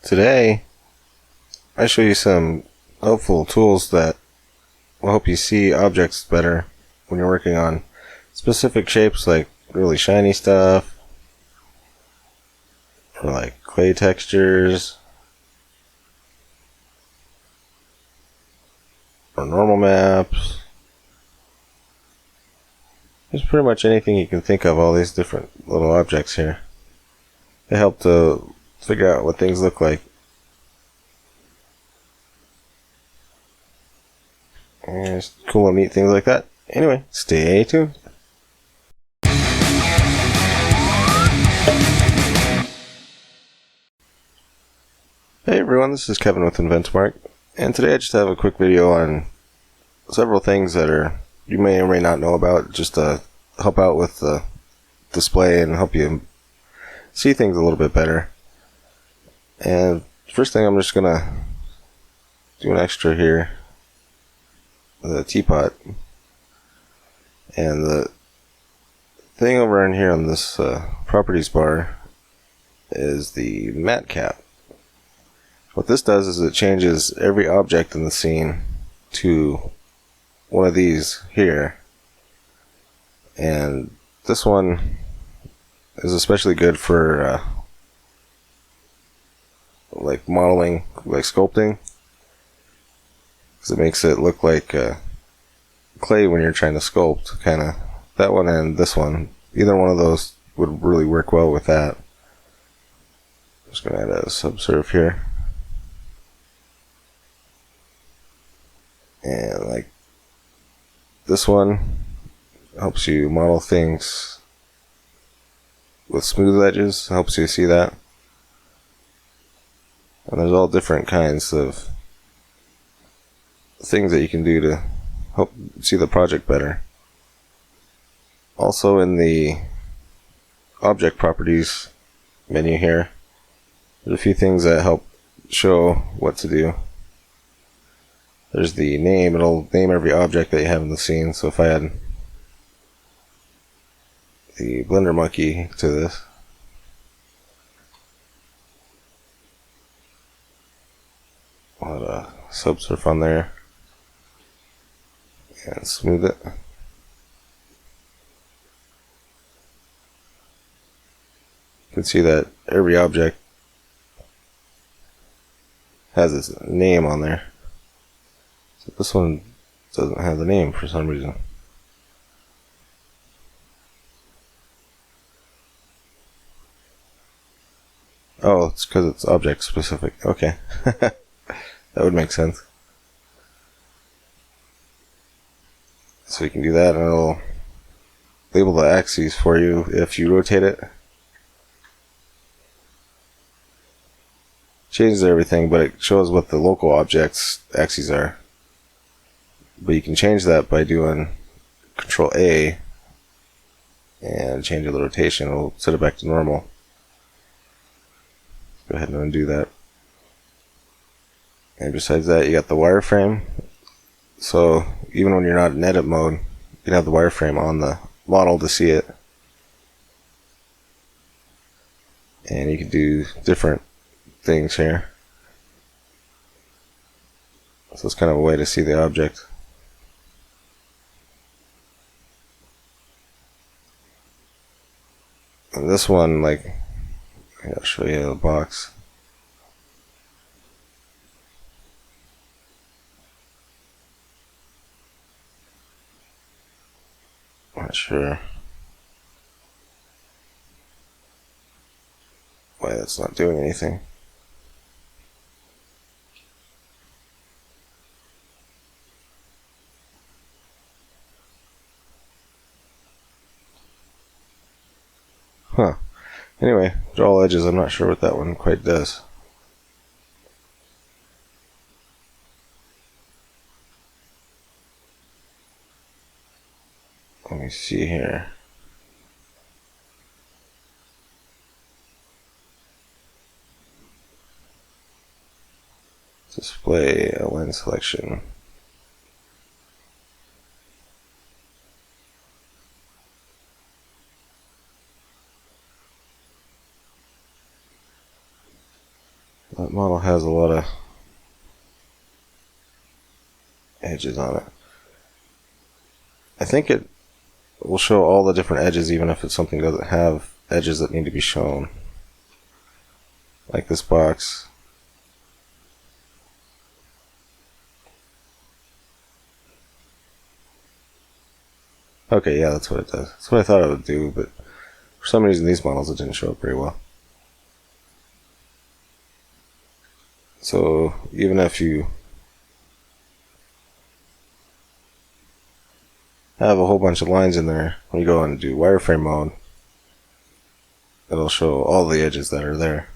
Today, I show you some helpful tools that will help you see objects better when you're working on specific shapes like really shiny stuff, or like clay textures, or normal maps. There's pretty much anything you can think of, all these different little objects here. They help to figure out what things look like. And there's cool and neat things like that. Anyway, stay tuned. Hey everyone, this is Kevin with InventMark, and today I just have a quick video on several things that you may or may not know about, just to help out with the display and help you see things a little bit better. And first thing, I'm just gonna do an extra here, the teapot, and the thing over in here on this properties bar is the mat cap. What this does is it changes every object in the scene to one of these here, and this one is especially good for like modeling, like sculpting, because it makes it look like clay when you're trying to sculpt, kind of. That one and this one, either one of those would really work well with that. I'm just going to add a subsurf here. And like this one helps you model things with smooth edges, helps you see that. And there's all different kinds of things that you can do to help see the project better. Also, in the object properties menu here, there's a few things that help show what to do. There's the name. It'll name every object that you have in the scene. So if I add the Blender monkey to this, I'll add a subsurf on there and smooth it. You can see that every object has its name on there. So this one doesn't have the name for some reason. Oh, it's because it's object specific. Okay. That would make sense. So you can do that, and it'll label the axes for you if you rotate it. Changes everything, but it shows what the local object's axes are. But you can change that by doing Control A and change the rotation. It'll set it back to normal. Go ahead and undo that. And besides that, you got the wireframe. So even when you're not in edit mode, you can have the wireframe on the model to see it. And you can do different things here. So it's kind of a way to see the object. And this one, like, I'll show you the box. Not sure why that's not doing anything. Huh. Anyway, draw edges. I'm not sure what that one quite does. Let me see here. Display a lens selection. That model has a lot of edges on it. I think it will show all the different edges even if it's something that doesn't have edges that need to be shown. Like this box. Okay, yeah, that's what it does. That's what I thought it would do, but for some reason these models it didn't show up very well. So even if you have a whole bunch of lines in there, when you go and do wireframe mode, it'll show all the edges that are there.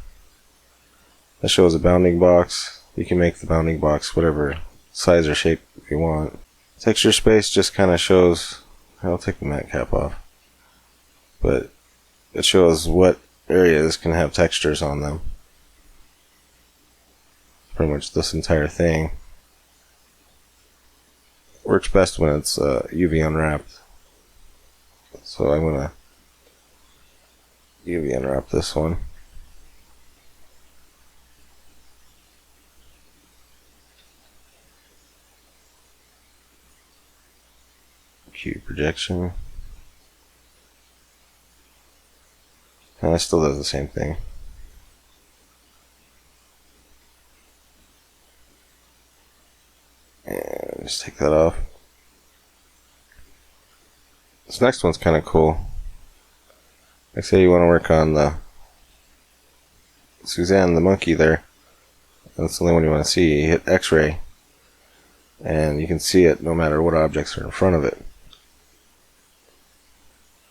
That shows a bounding box. You can make the bounding box whatever size or shape you want. Texture space just kind of shows, I'll take the matte cap off, but it shows what areas can have textures on them. Pretty much this entire thing. Works best when it's UV unwrapped. So I'm gonna UV unwrap this one. Cube projection. And it still does the same thing. And just take that off. This next one's kind of cool. Like say you want to work on the Suzanne the monkey there. That's the only one you want to see. You hit X-ray and you can see it no matter what objects are in front of it.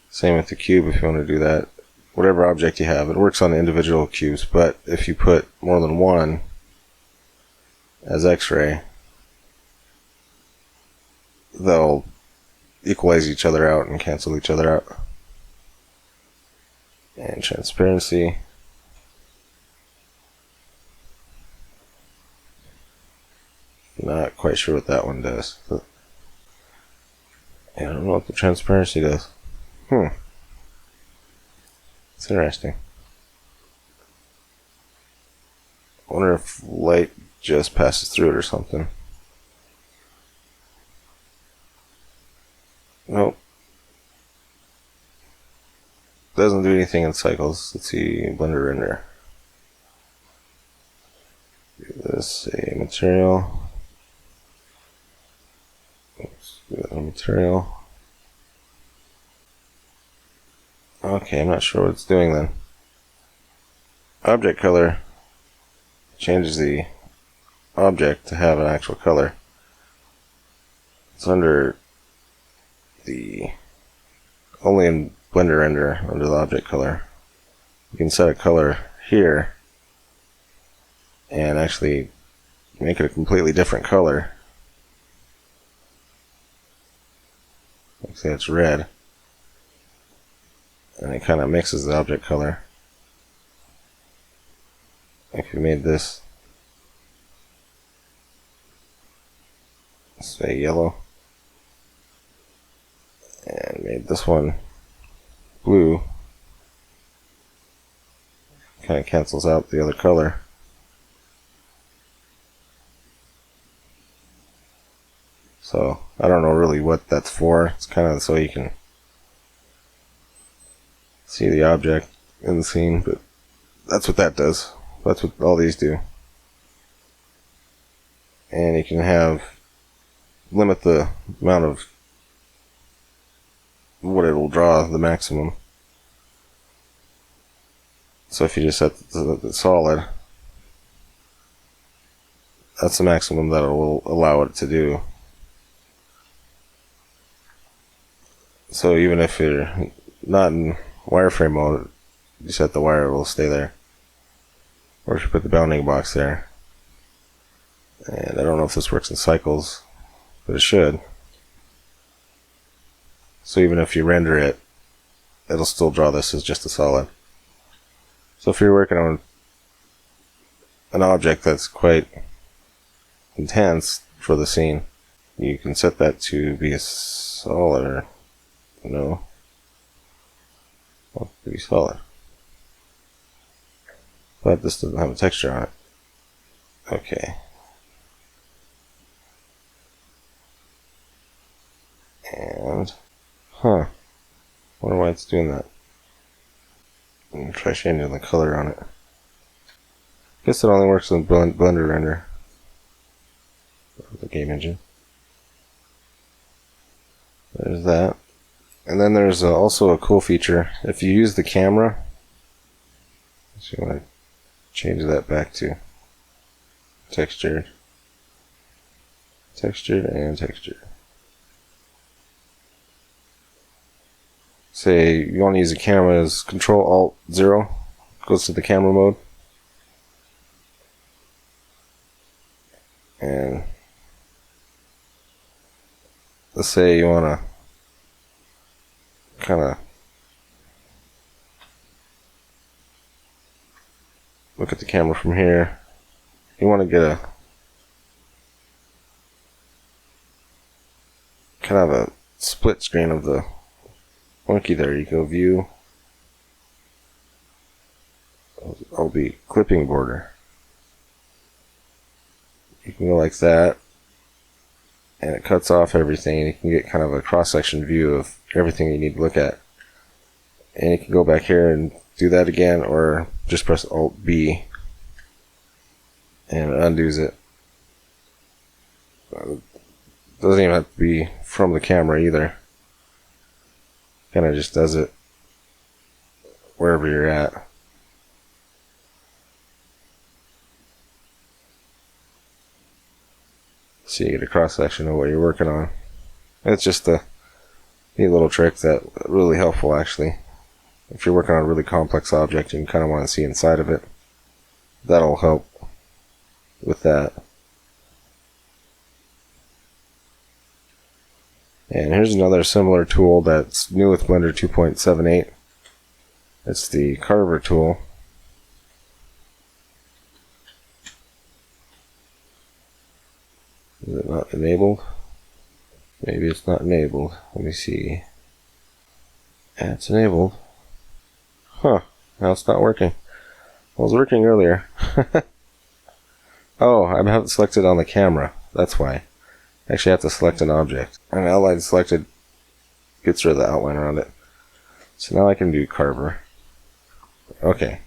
Same with the cube if you want to do that. Whatever object you have, it works on individual cubes, but if you put more than one as X-ray, they'll equalize each other out and cancel each other out. And transparency. Not quite sure what that one does. But I don't know what the transparency does. It's interesting. I wonder if light just passes through it or something. Nope. Doesn't do anything in cycles. Let's see, blender render. Do this, a material. Oops, do that material. Okay, I'm not sure what it's doing then. Object color changes the object to have an actual color. It's under the only in blender render under the object color. You can set a color here and actually make it a completely different color. Like say it's red. And it kind of mixes the object color. If you made this, say yellow, and made this one blue, kind of cancels out the other color. So I don't know really what that's for. It's kind of so you can see the object in the scene, but that's what that does. That's what all these do. And you can limit the amount of what it will draw, the maximum. So if you just set the solid, that's the maximum that it will allow it to do. So even if you're not in wireframe mode, you set the wire, it will stay there. Or if you put the bounding box there. And I don't know if this works in cycles, but it should. So even if you render it, it'll still draw this as just a solid. So if you're working on an object that's quite intense for the scene, you can set that to be a solid, or no, well, to be solid. But this doesn't have a texture on it. Okay. And, wonder why it's doing that. I'm gonna try changing the color on it. Guess it only works in Blender render. The game engine. There's that. And then there's also a cool feature. If you use the camera, so you want to change that back to textured, textured, and textured. Say you want to use the camera as Control-Alt-0, goes to the camera mode. And let's say you want to kind of look at the camera from here. You want to get a kind of a split screen of the monkey there. You go view, I'll be clipping border. You can go like that, and it cuts off everything, and you can get kind of a cross-section view of everything you need to look at. And you can go back here and do that again, or just press Alt-B, and it undoes it. Doesn't even have to be from the camera either. Kind of just does it wherever you're at. So you get a cross section of what you're working on. It's just a neat little trick that's really helpful, actually. If you're working on a really complex object and you kind of want to see inside of it, that'll help with that. And here's another similar tool that's new with Blender 2.78. It's the Carve tool. Is it not enabled? Maybe it's not enabled. Let me see. Yeah, it's enabled. Huh. Now it's not working. Well, it was working earlier. Oh, I haven't selected on the camera. That's why. I actually have to select an object. And outline selected gets rid of the outline around it. So now I can do Carve. Okay.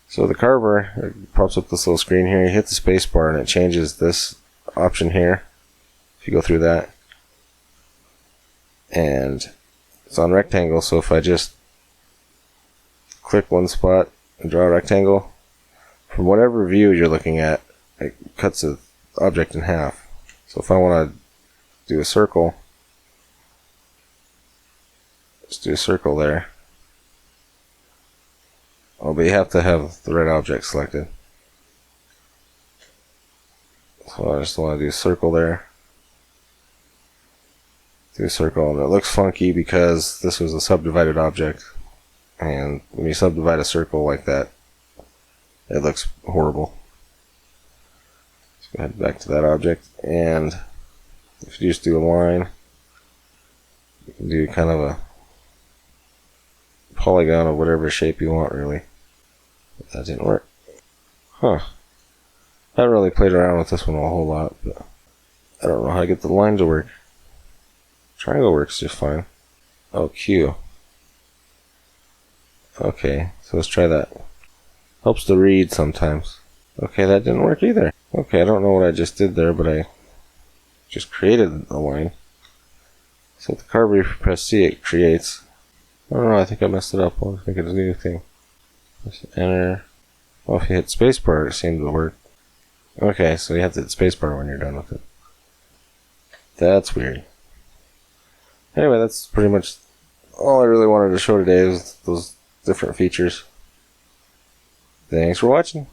So the Carve, it pops up this little screen here. You hit the space bar and it changes this option here. If you go through that. And it's on rectangle, so if I just click one spot and draw a rectangle, from whatever view you're looking at, it cuts the object in half. So if I want to do a circle, just do a circle there. Oh, but you have to have the right object selected. So I just want to do a circle there. Do a circle, and it looks funky because this was a subdivided object. And when you subdivide a circle like that, it looks horrible. Let's go ahead back to that object, and if you just do a line, you can do kind of a polygon of whatever shape you want, really. But that didn't work. Huh. I haven't really played around with this one a whole lot, but I don't know how to get the line to work. Triangle works just fine. Oh, Q. Okay, so let's try that. Helps to read sometimes. Okay, that didn't work either. Okay, I don't know what I just did there, but I just created a line. So with the Carve, if you press C, it creates. I don't know, I think I messed it up. I'll make it a new thing. Just enter. Well, if you hit spacebar, it seemed to work. Okay, so you have to hit spacebar when you're done with it. That's weird. Anyway, that's pretty much all I really wanted to show today, is those different features. Thanks for watching.